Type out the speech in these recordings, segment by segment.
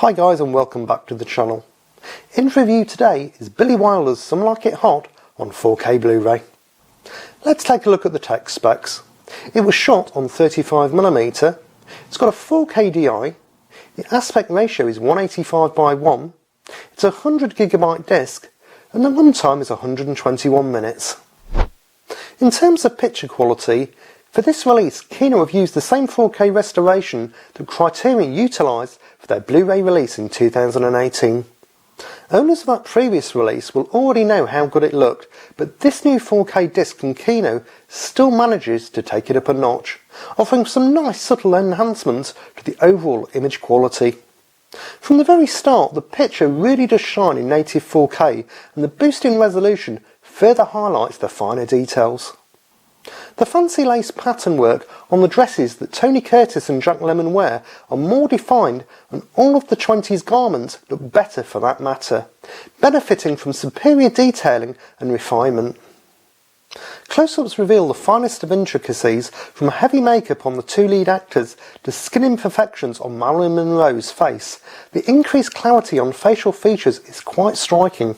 Hi guys and welcome back to the channel. In review today is Billy Wilder's Some Like It Hot on 4K Blu-ray. Let's take a look at the tech specs. It was shot on 35mm, it's got a 4K DI, the aspect ratio is 185:1, it's a 100GB disc and the runtime is 121 minutes. In terms of picture quality, for this release, Kino have used the same 4K restoration that Criterion utilised for their Blu-ray release in 2018. Owners of that previous release will already know how good it looked, but this new 4K disc from Kino still manages to take it up a notch, offering some nice subtle enhancements to the overall image quality. From the very start, the picture really does shine in native 4K, and the boost in resolution further highlights the finer details. The fancy lace pattern work on the dresses that Tony Curtis and Jack Lemmon wear are more defined, and all of the 20s garments look better for that matter, benefiting from superior detailing and refinement. Close-ups reveal the finest of intricacies, from heavy makeup on the two lead actors to skin imperfections on Marilyn Monroe's face. The increased clarity on facial features is quite striking.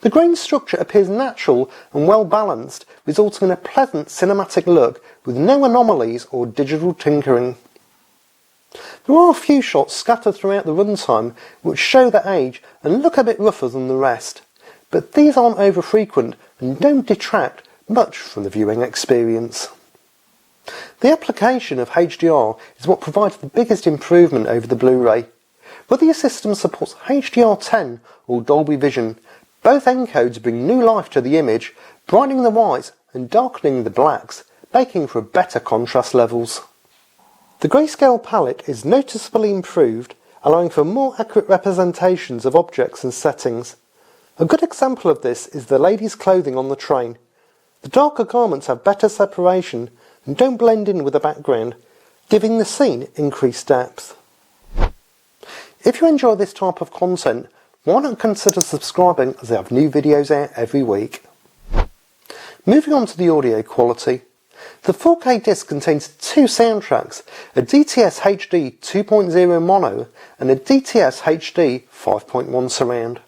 The grain structure appears natural and well balanced, resulting in a pleasant cinematic look with no anomalies or digital tinkering. There are a few shots scattered throughout the runtime which show their age and look a bit rougher than the rest, but these aren't over frequent and don't detract much from the viewing experience. The application of HDR is what provides the biggest improvement over the Blu-ray. Whether your system supports HDR10 or Dolby Vision, both encodes bring new life to the image, brightening the whites and darkening the blacks, making for better contrast levels. The grayscale palette is noticeably improved, allowing for more accurate representations of objects and settings. A good example of this is the lady's clothing on the train. The darker garments have better separation and don't blend in with the background, giving the scene increased depth. If you enjoy this type of content, why not consider subscribing, as they have new videos out every week. Moving on to the audio quality. The 4K disc contains two soundtracks, a DTS HD 2.0 mono and a DTS HD 5.1 surround.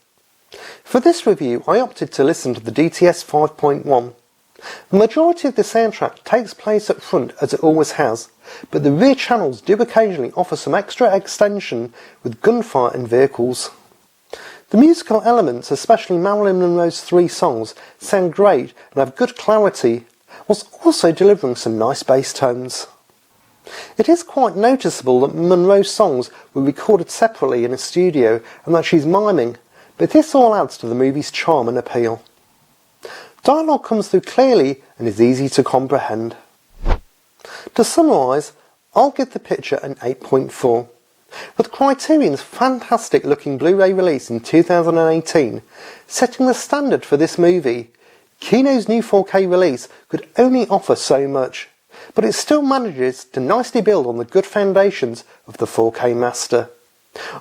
For this review I opted to listen to the DTS 5.1. The majority of the soundtrack takes place up front, as it always has, but the rear channels do occasionally offer some extra extension with gunfire and vehicles. The musical elements, especially Marilyn Monroe's 3 songs, sound great and have good clarity, whilst also delivering some nice bass tones. It is quite noticeable that Monroe's songs were recorded separately in a studio and that she's miming, but this all adds to the movie's charm and appeal. Dialogue comes through clearly and is easy to comprehend. To summarise, I'll give the picture an 8.4. With Criterion's fantastic looking Blu-ray release in 2018 setting the standard for this movie, Kino's new 4K release could only offer so much, but it still manages to nicely build on the good foundations of the 4K master,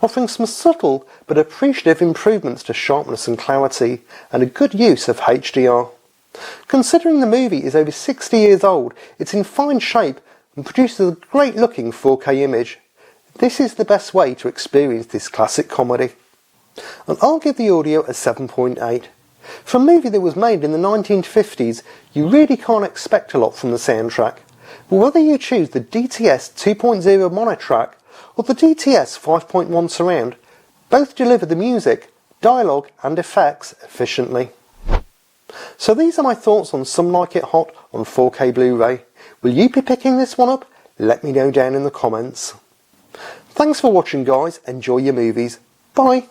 offering some subtle but appreciative improvements to sharpness and clarity, and a good use of HDR. Considering the movie is over 60 years old, it's in fine shape and produces a great looking 4K image. This is the best way to experience this classic comedy. And I'll give the audio a 7.8. For a movie that was made in the 1950s, you really can't expect a lot from the soundtrack. But whether you choose the DTS 2.0 mono track or the DTS 5.1 surround, both deliver the music, dialogue and effects efficiently. So these are my thoughts on Some Like It Hot on 4K Blu-ray. Will you be picking this one up? Let me know down in the comments. Thanks for watching guys, enjoy your movies. Bye!